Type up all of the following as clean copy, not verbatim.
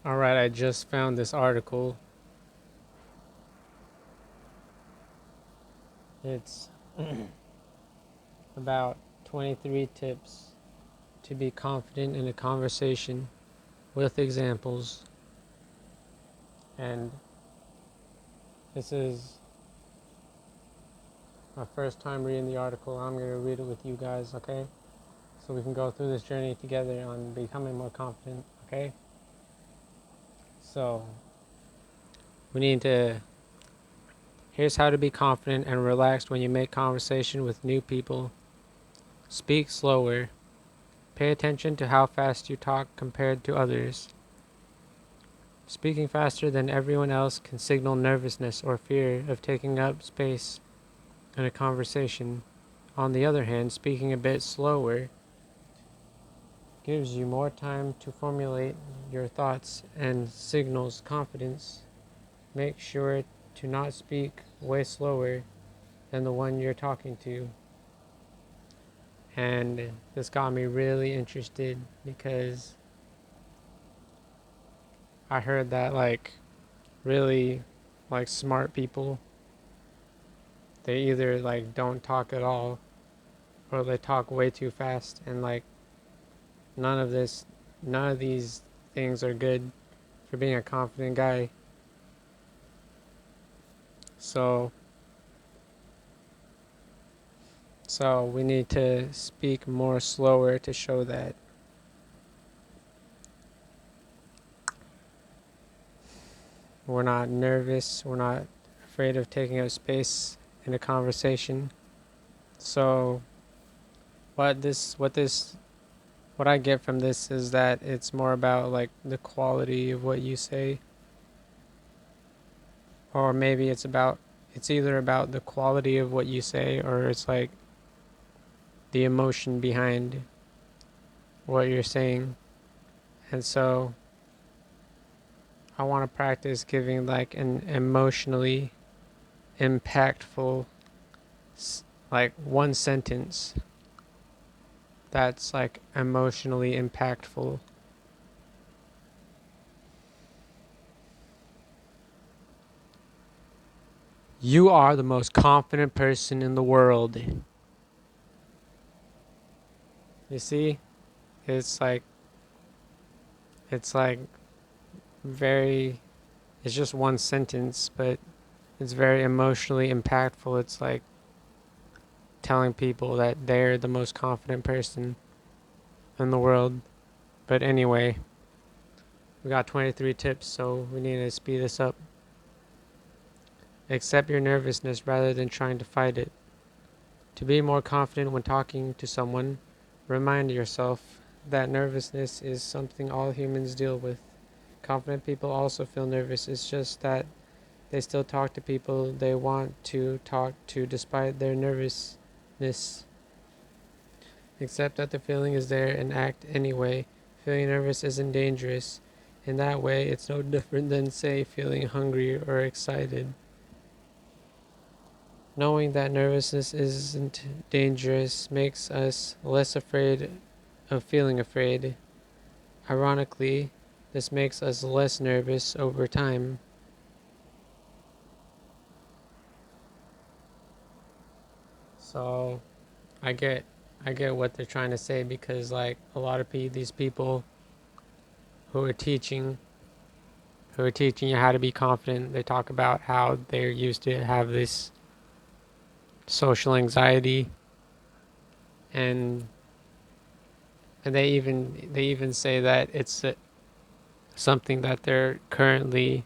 Alright, I just found this article. It's about 23 tips to be confident in a conversation with examples. And this is my first time reading the article. I'm going to read it with you guys, okay? So we can go through this journey together on becoming more confident, okay? So we need to. Here's how to be confident and relaxed when you make conversation with new people. Speak slower. Pay attention to how fast you talk compared to others. Speaking faster than everyone else can signal nervousness or fear of taking up space in a conversation. On the other hand, speaking a bit slower gives you more time to formulate your thoughts and signals confidence. Make sure to not speak way slower than the one you're talking to. And this got me really interested because I heard that really smart people, they either don't talk at all or they talk way too fast, and none of this none of these things are good for being a confident guy. So we need to speak more slower to show that we're not nervous, we're not afraid of taking up space in a conversation. So what I get from this is that it's more about the quality of what you say, or maybe it's either about the quality of what you say, or it's the emotion behind what you're saying. And so I want to practice giving an emotionally impactful, one sentence that's emotionally impactful. You are the most confident person in the world. You see? It's it's like very, it's just one sentence, but it's very emotionally impactful. It's like telling people that they're the most confident person in the world. But anyway, we got 23 tips, so we need to speed this up. Accept your nervousness rather than trying to fight it. To be more confident when talking to someone, remind yourself that nervousness is something all humans deal with. Confident people also feel nervous. It's just that they still talk to people they want to talk to despite their nervousness. Accept that the feeling is there and act anyway. Feeling nervous isn't dangerous. In that way, it's no different than, say, feeling hungry or excited. Knowing that nervousness isn't dangerous makes us less afraid of feeling afraid. Ironically, this makes us less nervous over time. So, I get I get what they're trying to say, because a lot of these people who are teaching you how to be confident, they talk about how they're used to have this social anxiety, and they even say that it's something that they're currently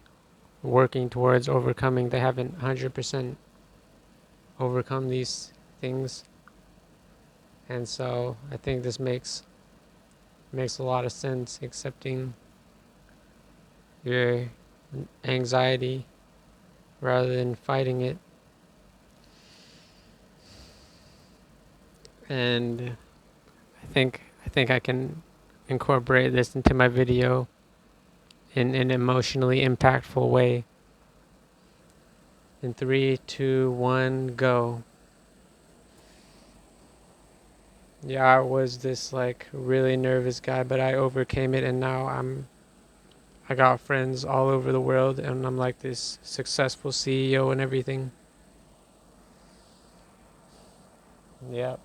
working towards overcoming. They haven't 100% overcome these things, and so I think this makes a lot of sense. Accepting your anxiety rather than fighting it. And I think I can incorporate this into my video in an emotionally impactful way. In 3, 2, 1, go. Yeah, I was this really nervous guy, but I overcame it, and now I got friends all over the world, and I'm like this successful CEO and everything. Yep.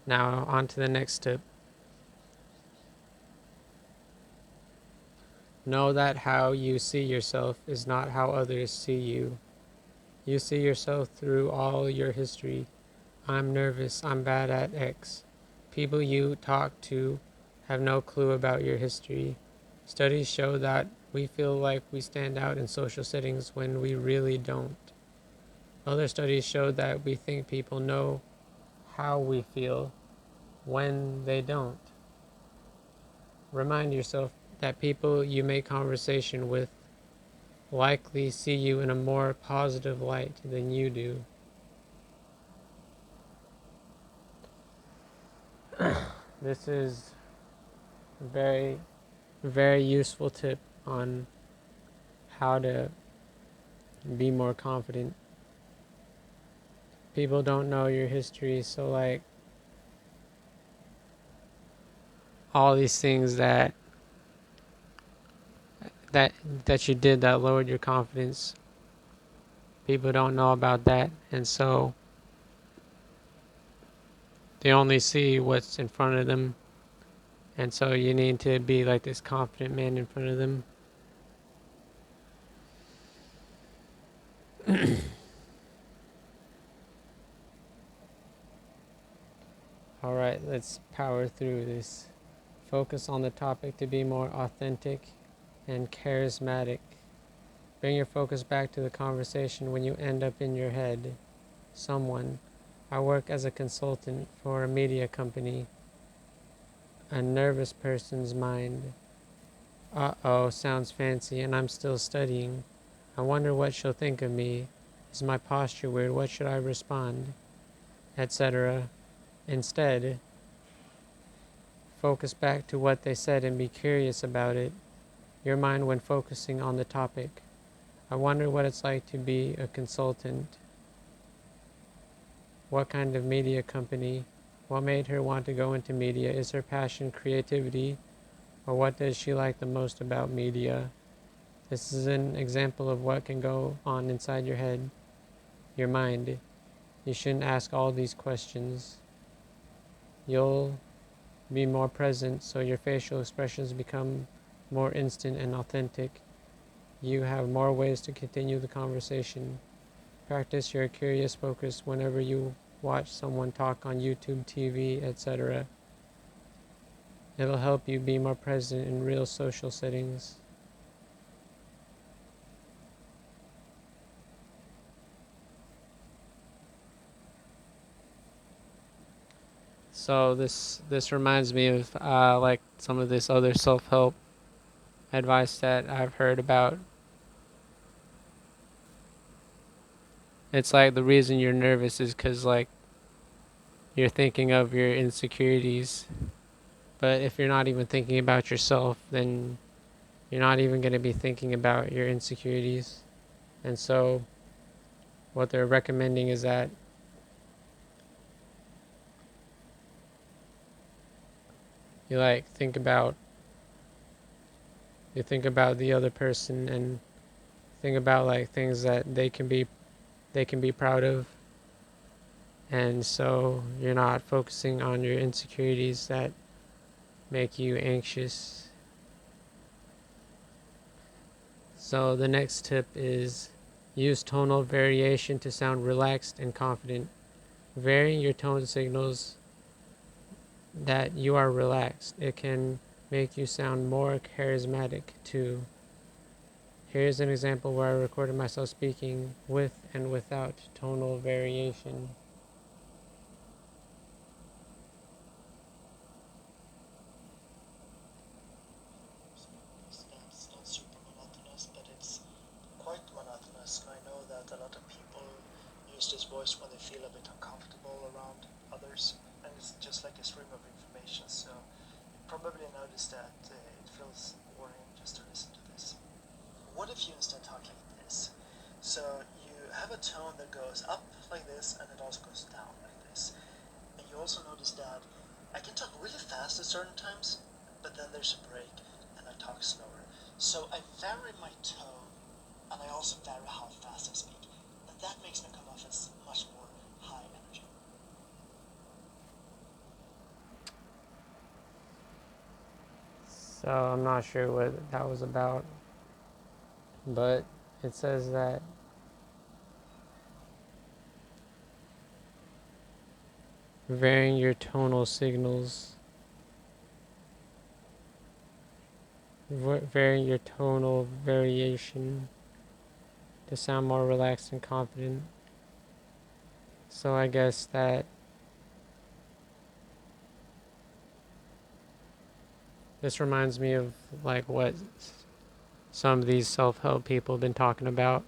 Now on to the next tip. Know that how you see yourself is not how others see you. You see yourself through all your history. I'm nervous, I'm bad at X. People you talk to have no clue about your history. Studies show that we feel like we stand out in social settings when we really don't. Other studies show that we think people know how we feel when they don't. Remind yourself that people you make conversation with likely see you in a more positive light than you do. This is a very, very useful tip on how to be more confident. People don't know your history, so like all these things that that you did that lowered your confidence, people don't know about that, and so they only see what's in front of them, and so you need to be like this confident man in front of them. All right, let's power through this. Focus on the topic to be more authentic and charismatic. Bring your focus back to the conversation when you end up in your head. Someone, I work as a consultant for a media company. A nervous person's mind. Uh-oh, sounds fancy, and I'm still studying. I wonder what she'll think of me. Is my posture weird? What should I respond? Etc. Instead, focus back to what they said and be curious about it. Your mind when focusing on the topic. I wonder what it's like to be a consultant. What kind of media company? What made her want to go into media? Is her passion creativity? Or what does she like the most about media? This is an example of what can go on inside your head, your mind. You shouldn't ask all these questions. You'll be more present, so your facial expressions become more instant and authentic. You have more ways to continue the conversation. Practice your curious focus whenever you watch someone talk on YouTube, TV, etc. It'll help you be more present in real social settings. So this reminds me of like some of this other self-help advice that I've heard about. It's like the reason you're nervous is because like you're thinking of your insecurities. But if you're not even thinking about yourself, then you're not even going to be thinking about your insecurities. And so what they're recommending is that you like you think about the other person and think about like things that they can be proud of. And so you're not focusing on your insecurities that make you anxious. So the next tip is use tonal variation to sound relaxed and confident. Varying your tone signals that you are relaxed. It can make you sound more charismatic too. Here's an example where I recorded myself speaking with and without tonal variation. It's not super monotonous, but it's quite monotonous. I know that a lot of people use this voice when they feel a bit uncomfortable around others, and it's just like a stream of information. So you probably notice that it feels boring just to listen to this. What if you instead talk like this? So you have a tone that goes up like this, and it also goes down like this. And you also notice that I can talk really fast at certain times, but then there's a break, and I talk slower. So I vary my tone, and I also vary how fast I speak. And that makes me come off as much more high energy. So I'm not sure what that was about, but it says that varying your tonal signals, varying your tonal variation to sound more relaxed and confident. So I guess that this reminds me of like what some of these self-help people have been talking about.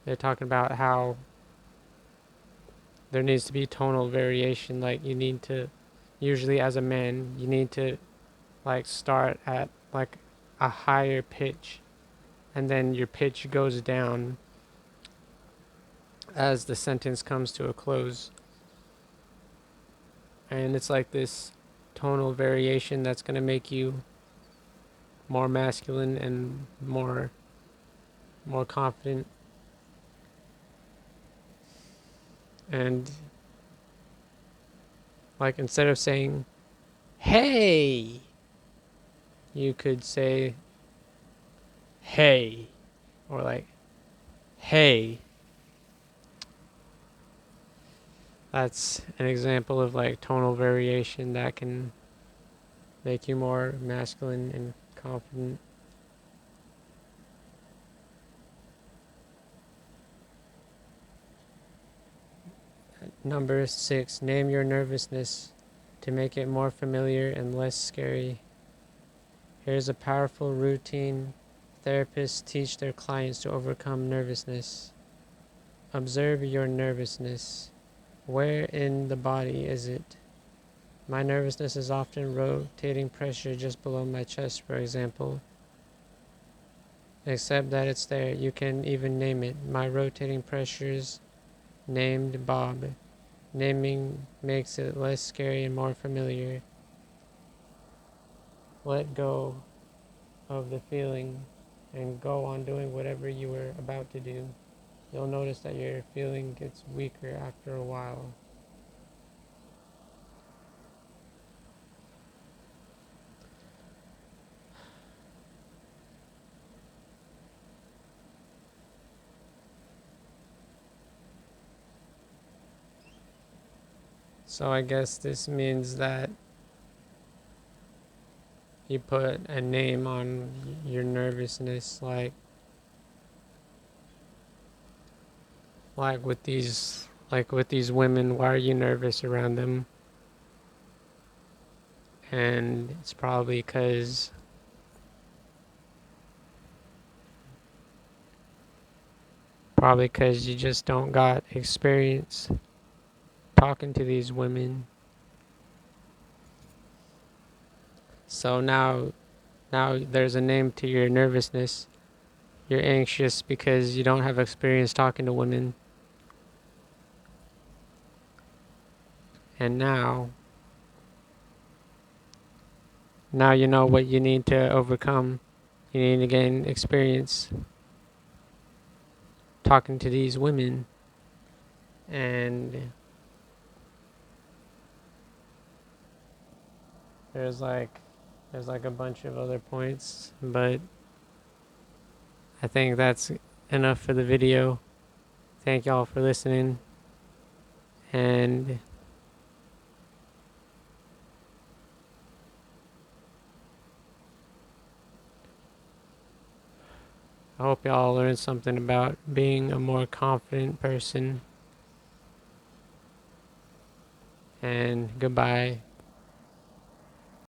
They're talking about how there needs to be tonal variation. Like you need to, usually as a man, you need to like start at like a higher pitch, and then your pitch goes down as the sentence comes to a close. And it's like this tonal variation that's going to make you more masculine and more confident. And like instead of saying hey, you could say hey, or like hey. That's an example of like tonal variation that can make you more masculine and confident. Number 6, name your nervousness to make it more familiar and less scary. Here's a powerful routine therapists teach their clients to overcome nervousness. Observe your nervousness. Where in the body is it? My nervousness is often rotating pressure just below my chest, for example. Accept that it's there. You can even name it. My rotating pressures named Bob. Naming makes it less scary and more familiar. Let go of the feeling and go on doing whatever you were about to do. You'll notice that your feeling gets weaker after a while. So I guess this means that you put a name on your nervousness, like with these women. Why are you nervous around them? And it's probably because you just don't got experience talking to these women. So now there's a name to your nervousness. You're anxious because you don't have experience talking to women. And now you know what you need to overcome. You need to gain experience talking to these women. And there's like a bunch of other points, but I think that's enough for the video. Thank y'all for listening, and I hope y'all learned something about being a more confident person. And goodbye.